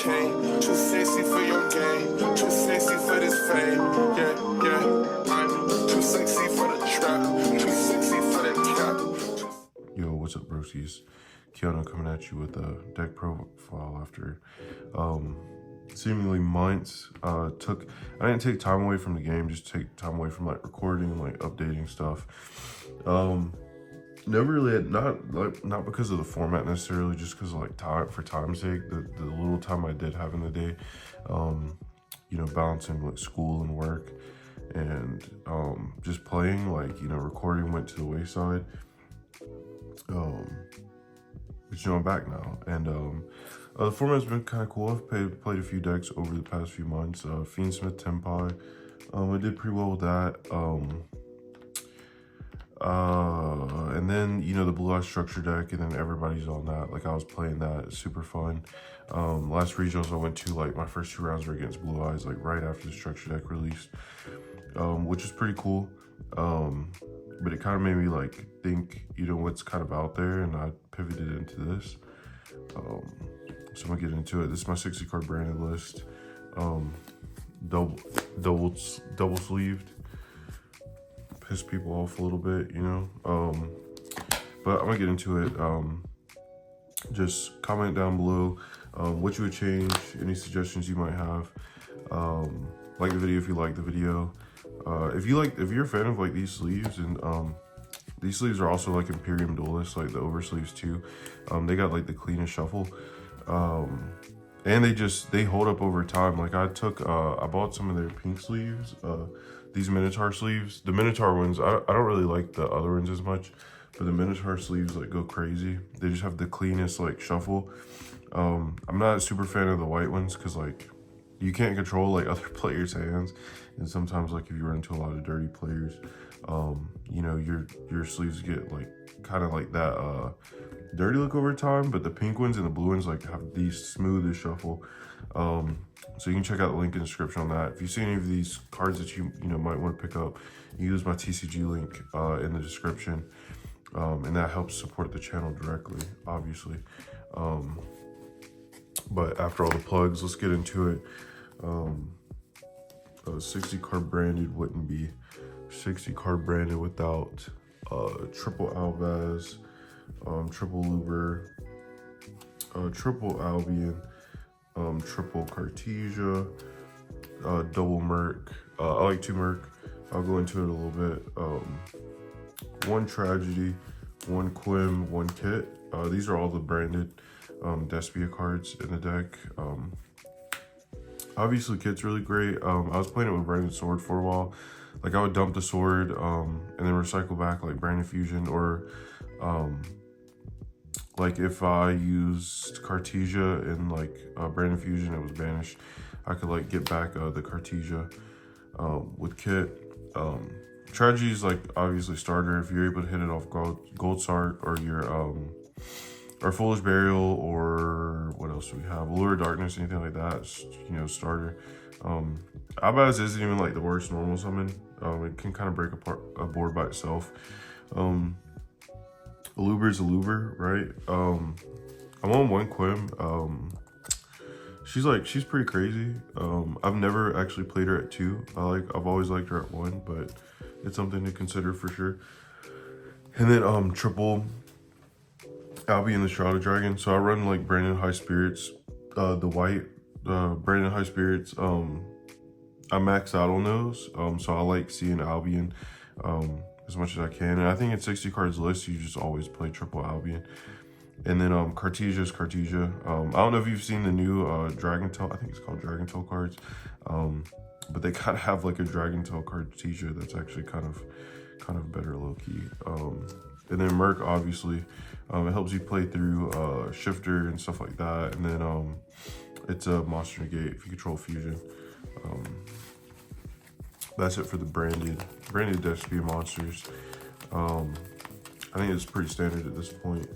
chain. Too sexy for your game. Too sexy for this fame. Yeah, yeah. I'm too sexy for the trap. Too sexy for that cap. Yo, what's up, broskiis? Keanu coming at you with a deck profile after seemingly months. I didn't take time away from the game, just take time away from like recording and like updating stuff. Never really had, not because of the format necessarily, just because of like time's sake, the little time I did have in the day, you know, balancing like school and work and just playing, like, you know, recording went to the wayside. But you know, I'm back now, and the format's been kind of cool. I've played a few decks over the past few months. Fiendsmith Tempai, I did pretty well with that. And then, you know, the Blue Eye Structure deck, and then everybody's on that. Like, I was playing that, it's super fun. Last regionals I went to, like, my first 2 rounds were against Blue Eyes, like, right after the Structure deck released, which is pretty cool. But it kind of made me, like, think, you know, what's kind of out there, and I pivoted into this. So I'm gonna get into it. This is my 60 card branded list. Double sleeved. Piss people off a little bit, you know. But I'm gonna get into it. Just comment down below what you would change, any suggestions you might have. Like the video if you like the video. If you're a fan of like these sleeves, and these sleeves are also like Imperium Duelist, like the over sleeves too. They got like the cleanest shuffle, and they hold up over time. Like I bought some of their pink sleeves, these Minotaur sleeves. The Minotaur ones, I don't really like the other ones as much, but the Minotaur sleeves like go crazy. They just have the cleanest like shuffle. I'm not a super fan of the white ones because like you can't control like other players' hands, and sometimes like if you run into a lot of dirty players, you know, your sleeves get like kind of like that dirty look over time. But the pink ones and the blue ones like have the smoothest shuffle. So you can check out the link in the description on that. If you see any of these cards that you know might want to pick up, you use my TCG link in the description, and that helps support the channel directly, obviously. But after all the plugs, let's get into it. 60 card branded wouldn't be 60 card branded without triple Alvaz, triple Luber, triple Albion, triple Cartesia, double Merc. I like 2 Merc. I'll go into it a little bit. 1 Tragedy, 1 Quim, 1 Kit. These are all the branded Despia cards in the deck. Obviously Kit's really great. I was playing it with Branded Sword for a while. Like I would dump the sword and then recycle back like Branded Fusion, or like if I used Cartesia in like Branded Fusion, it was banished, I could like get back the Cartesia with Kit. Tragedy is like obviously starter if you're able to hit it off Gold Sart, or your or Foolish Burial, or what else do we have? Allure of Darkness, anything like that, you know, starter. Abaz isn't even like the worst normal summon. It can kind of break apart a board by itself. Aluber's Aluber, right? I'm on 1 Quim. She's pretty crazy. I've never actually played her at 2. I've always liked her at 1, but it's something to consider for sure. And then triple Albion the Shrouded Dragon. So I run like Branded High Spirits, the white Branded High Spirits. I max out on those, so I like seeing Albion as much as I can. And I think in 60 cards list, you just always play triple Albion. And then Cartesia is Cartesia. I don't know if you've seen the new Dragon Tail. I think it's called Dragon Tail cards. But they kind of have like a Dragon Tail Cartesia that's actually kind of better low key. And then Merc, obviously, it helps you play through Shifter and stuff like that. And then it's a Monster Negate if you control Fusion. That's it for the branded Despia monsters. I think it's pretty standard at this point.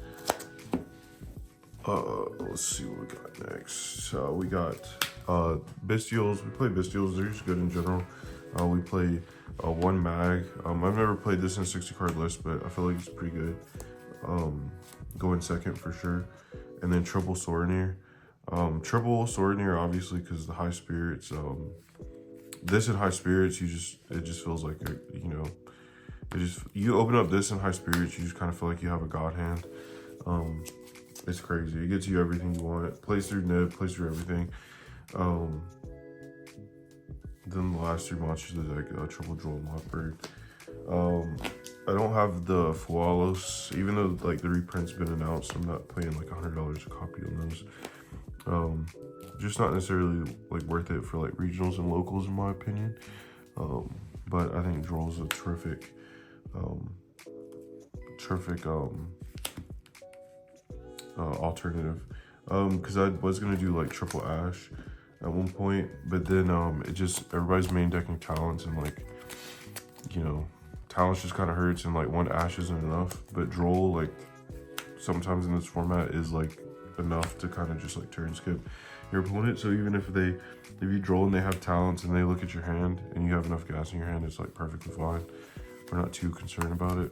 Let's see what we got next. We got Bestials. We play Bestials. They're just good in general. We play 1 Mag. I've never played this in a 60 card list, but I feel like it's pretty good. Going second for sure. And then triple Sorinir. Triple Swordneer, obviously, because the high spirits. This in high spirits, it just feels like you open up this in high spirits, you just kind of feel like you have a god hand. It's crazy. It gets you everything you want. Plays through nib, plays through everything. Then the last 3 monsters is like Triple Droll and Lockbird. I don't have the Fualos, even though like the reprint's been announced. I'm not paying like $100 a copy on those. Just not necessarily like worth it for like regionals and locals in my opinion. But I think Droll's a terrific alternative. Because I was gonna do like Triple Ash at one point, but then it just, everybody's main decking talents, and like, you know, talents just kind of hurts, and like 1 Ash isn't enough. But Droll, like, sometimes in this format is like enough to kind of just like turn skip your opponent. So even if you Droll and they have talents and they look at your hand and you have enough gas in your hand, it's like perfectly fine. We're not too concerned about it.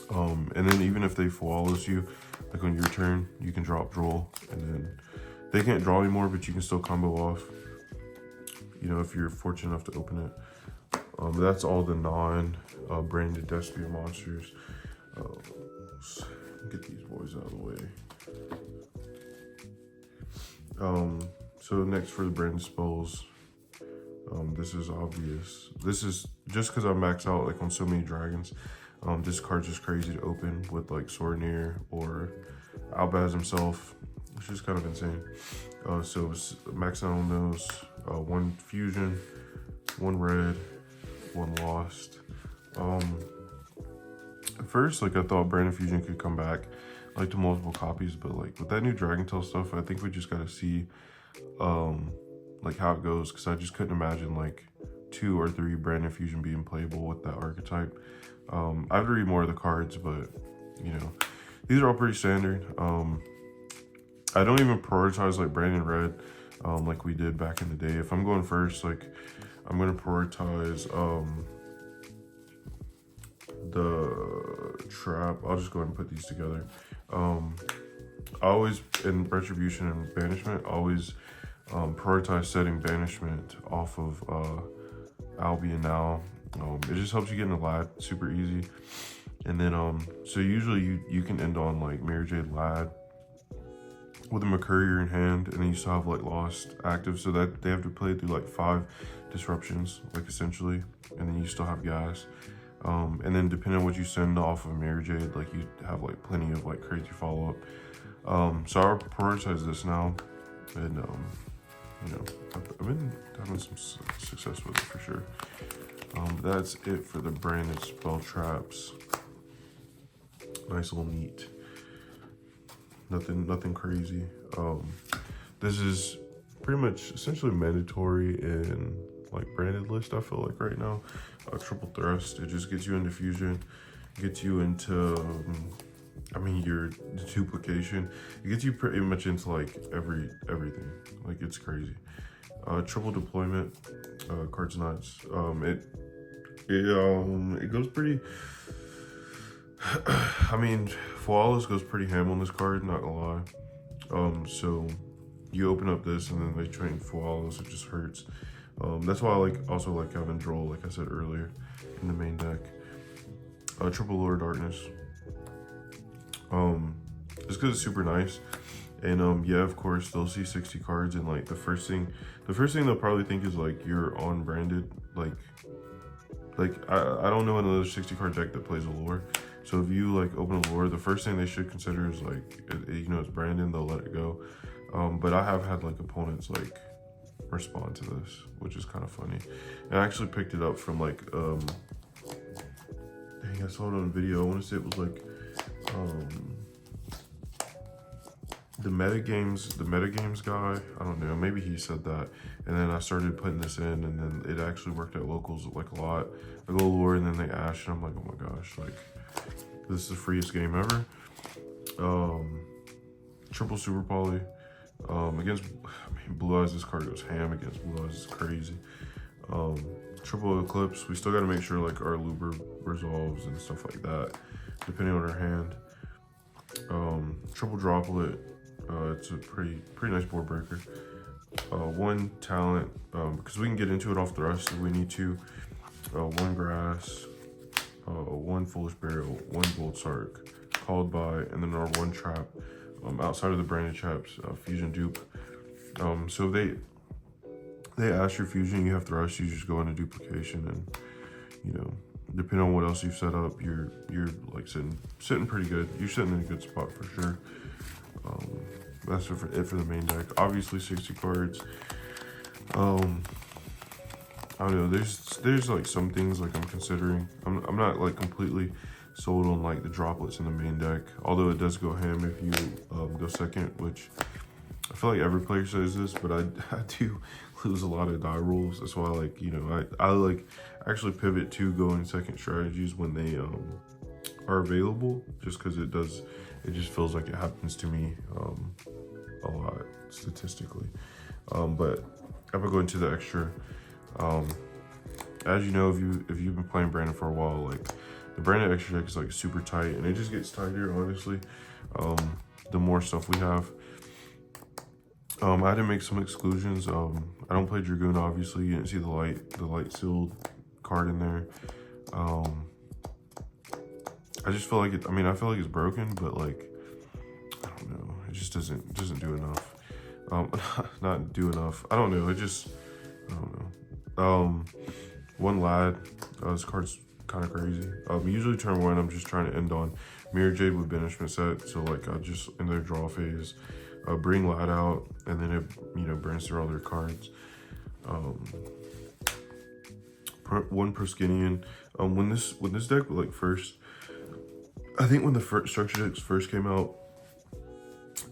And then even if they flawless you, like on your turn, you can drop Droll, and then they can't draw anymore, but you can still combo off, you know, if you're fortunate enough to open it. That's all the non-branded Despia monsters. Get these boys out of the way. So next for the branded spells, this is obvious. This is just because I max out like on so many dragons. This card's just crazy to open with like Swordneer or Albaz himself. It's just kind of insane. So max out on those. 1 fusion, 1 red, 1 lost. At first, like I thought Branded Fusion could come back like to multiple copies, but like with that new Dragon Tail stuff, I think we just gotta see like how it goes, because I just couldn't imagine like 2 or 3 Branded Fusion being playable with that archetype. I have to read more of the cards, but you know, these are all pretty standard. I don't even prioritize like Branded Red like we did back in the day. If I'm going first, like I'm gonna prioritize the trap. I'll just go ahead and put these together. I always, in Retribution and Banishment, always prioritize setting Banishment off of Albion now. It just helps you get in the lad super easy. And then so usually you can end on like Mirror Jade Lad with a Mercurier in hand, and then you still have like Lost active, so that they have to play through like 5 disruptions, like essentially, and then you still have gas. And then depending on what you send off of Mirror Jade, like you have like plenty of like crazy follow-up. So I'll prioritize this now, and you know, I've been having some success with it for sure. That's it for the branded spell traps. Nice little neat. Nothing crazy. This is pretty much essentially mandatory in like branded list, I feel like right now. Triple Thrust, it just gets you into fusion, gets you into I mean your duplication, it gets you pretty much into like everything. Like it's crazy. Triple deployment, cards nuts. It goes pretty I mean, Flawless goes pretty ham on this card, not gonna lie. So you open up this and then they train Flawless, it just hurts. That's why I also like having Droll, like I said earlier, in the main deck. Triple Lord Darkness. Just because it's super nice. And yeah, of course, they'll see 60 cards, and like the first thing they'll probably think is like you're on branded. Like I don't know another 60 card deck that plays a lore. So if you like open a lore, the first thing they should consider is like, you know, it's Brandon, they'll let it go. But I have had like opponents like respond to this, which is kind of funny. And I actually picked it up from like, dang, I saw it on a video. I want to say it was like, the metagames guy. I don't know, maybe he said that. And then I started putting this in, and then it actually worked at locals like a lot. I go lore and then they ash, and I'm like, oh my gosh, like this is the freest game ever. Triple Super Poly. Against, I mean, Blue Eyes, this card goes ham against Blue Eyes, it's crazy. Triple Eclipse, we still got to make sure like our Luber resolves and stuff like that, depending on our hand. Triple Droplet, It's a pretty nice board breaker. One talent, because we can get into it off the rest if we need to. One grass, one foolish burial, one gold sark, called by, and then our one trap. Outside of the branded traps, fusion dupe. So they ask your fusion, you have to rush, you just go into duplication, and you know, depending on what else you've set up, you're like sitting pretty good. You're sitting in a good spot for sure. That's it for the main deck. Obviously 60 cards. I don't know, there's like some things like I'm considering. I'm not like completely sold on like the droplets in the main deck, although it does go ham if you go second, which I feel like every player says this, but I do lose a lot of die rolls. That's why, like, you know, I like actually pivot to going second strategies when they are available, just because it just feels like it happens to me a lot statistically. But I'm gonna go into the extra. As you know, if you've been playing Brandon for a while, like the Brandon extra deck is like super tight, and it just gets tighter, honestly. The more stuff we have. I had to make some exclusions. I don't play Dragoon, obviously. You didn't see the light sealed card in there. I just feel like it. I mean, I feel like it's broken, but like, I don't know. It just doesn't do enough. Not do enough. I don't know. I don't know. One lad. This card's kind of crazy. Usually turn one, I'm just trying to end on Mirror Jade with banishment set. So like, I just in their draw phase. Bring lad out, and then it, you know, burns through all their cards. One Proskinian. When this deck like first, I think when the first structure decks first came out,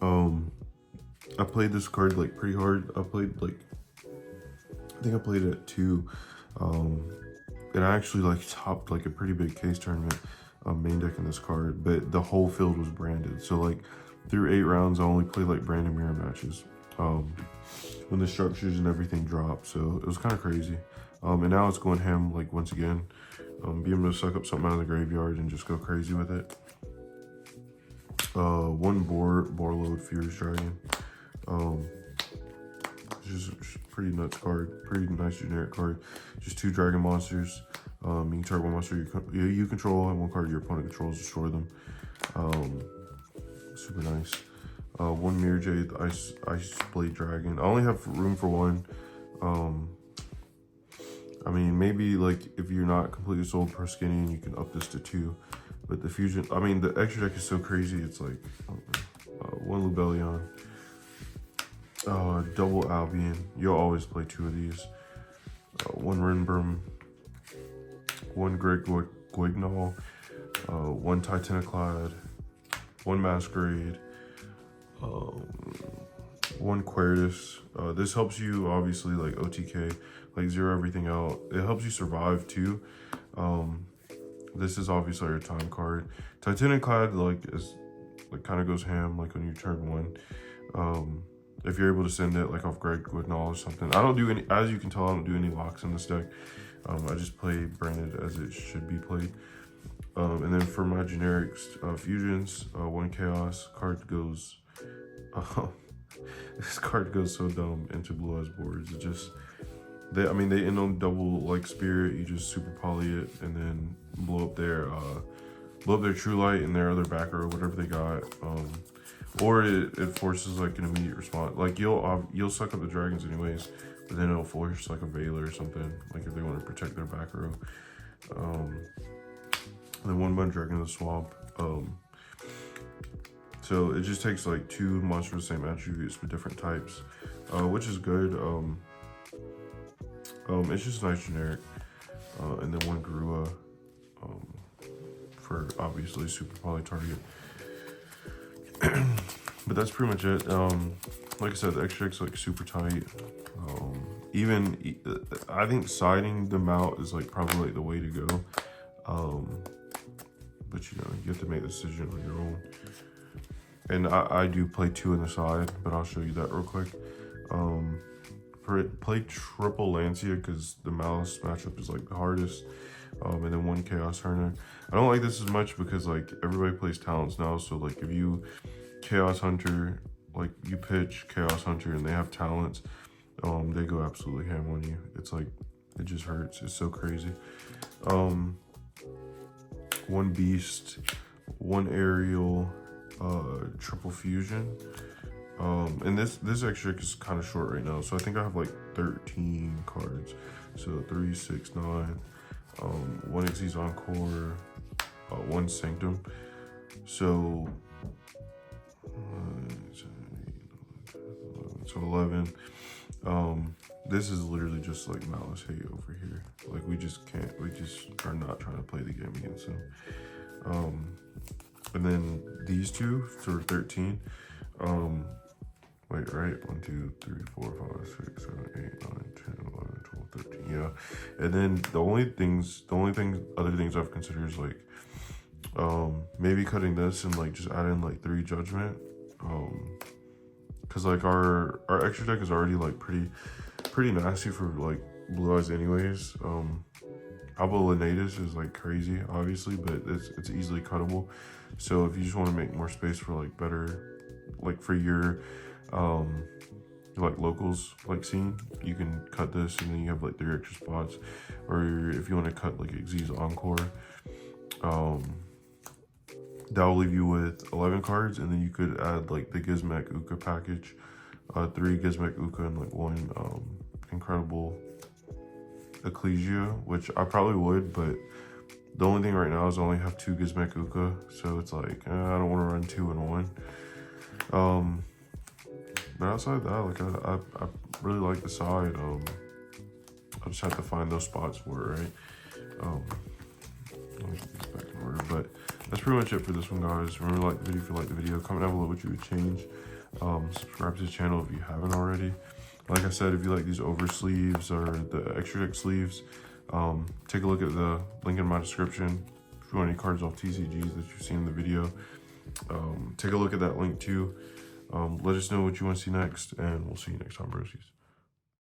I played this card like pretty hard. I think I played it at 2, and I actually like topped like a pretty big case tournament main deck in this card, but the whole field was branded. So like, through 8 rounds, I only played like Brandon mirror matches when the structures and everything dropped. So it was kind of crazy. And now it's going ham like once again. Be able to suck up something out of the graveyard and just go crazy with it. One Borload Furious Dragon. Just pretty nuts card. Pretty nice generic card. Just 2 dragon monsters. You can target one monster you control, and one card your opponent controls, destroy them. Super nice. One Mirror Jade, Ice Blade Dragon. I only have room for one. I mean, maybe like if you're not completely sold per skinny, you can up this to 2. But the fusion, I mean, the extra deck is so crazy. It's like one Lubellion, double Albion. You'll always play 2 of these. One Rinbrum, one Greg Guignol, one Titaniclad, one Masquerade, one Quertus. This helps you obviously like OTK, like zero everything out. It helps you survive too. This is obviously your time card. Titaniclad like kind of goes ham like when you turn 1. If you're able to send it like off Greg Guignol or something. I don't do any, as you can tell, I don't do any locks in this deck. I just play branded as it should be played. And then for my generics, fusions, one chaos card goes. This card goes so dumb into blue eyes boards. It just, they end on double like spirit. You just super poly it and then blow up their true light and their other back row, whatever they got. Or it forces like an immediate response. Like you'll suck up the dragons anyways, but then it'll force like a Veiler or something, like if they want to protect their back row. And then one Bun Dragon in the Swamp. So it just takes like 2 monsters with the same attributes but different types, which is good. It's just nice generic. And then one Garua for obviously super poly target. But that's pretty much it. Like I said, the extra deck's like super tight. I think siding them out is like probably like the way to go. But you know, you have to make the decision on your own. And I do play 2 in the side, but I'll show you that real quick. Play triple Lancia because the Malice matchup is like the hardest. And then one Chaos Hunter. I don't like this as much because like everybody plays talents now. So like if you Chaos Hunter like you pitch Chaos Hunter and they have talents, they go absolutely ham on you. It's like, it just hurts. It's so crazy. One beast, one aerial, triple fusion. And this extra is kind of short right now, so I think I have like 13 cards. So 3, 6, 9. One Xyz Encore, one Sanctum. So 11. This is literally just like Malice Hate over here. Like we just are not trying to play the game against him. And then these two for 13. Wait, right? 1, 2, 3, 4, 5, 6, 7, 8, 9, 10, 11, 12, 13. Yeah. And then other things I've considered is like, maybe cutting this and like just adding like 3 Judgment. Cause like our extra deck is already like pretty nasty for like Blue Eyes anyways. Alba Lenatus is like crazy, obviously, but it's easily cuttable. So if you just want to make more space for like better, like for your like locals like scene, you can cut this and then you have like 3 extra spots. Or if you want to cut like Xyz Encore, that will leave you with 11 cards, and then you could add like the Gizmek Uka package, 3 Gizmek Uka and like 1 incredible Ecclesia, which I probably would, but the only thing right now is I only have 2 Gizmek Uka, so it's like I don't want to run 2 in 1. But outside that, like I really like the side. I just have to find those spots for it, right? Let me get these back in order, but that's pretty much it for this one, guys. Remember to like the video if you liked the video. Comment down below what you would change. Subscribe to the channel if you haven't already. Like I said, if you like these over sleeves or the extra deck sleeves, take a look at the link in my description. If you want any cards off TCGs that you've seen in the video, take a look at that link too. Let us know what you want to see next, and we'll see you next time, broskies.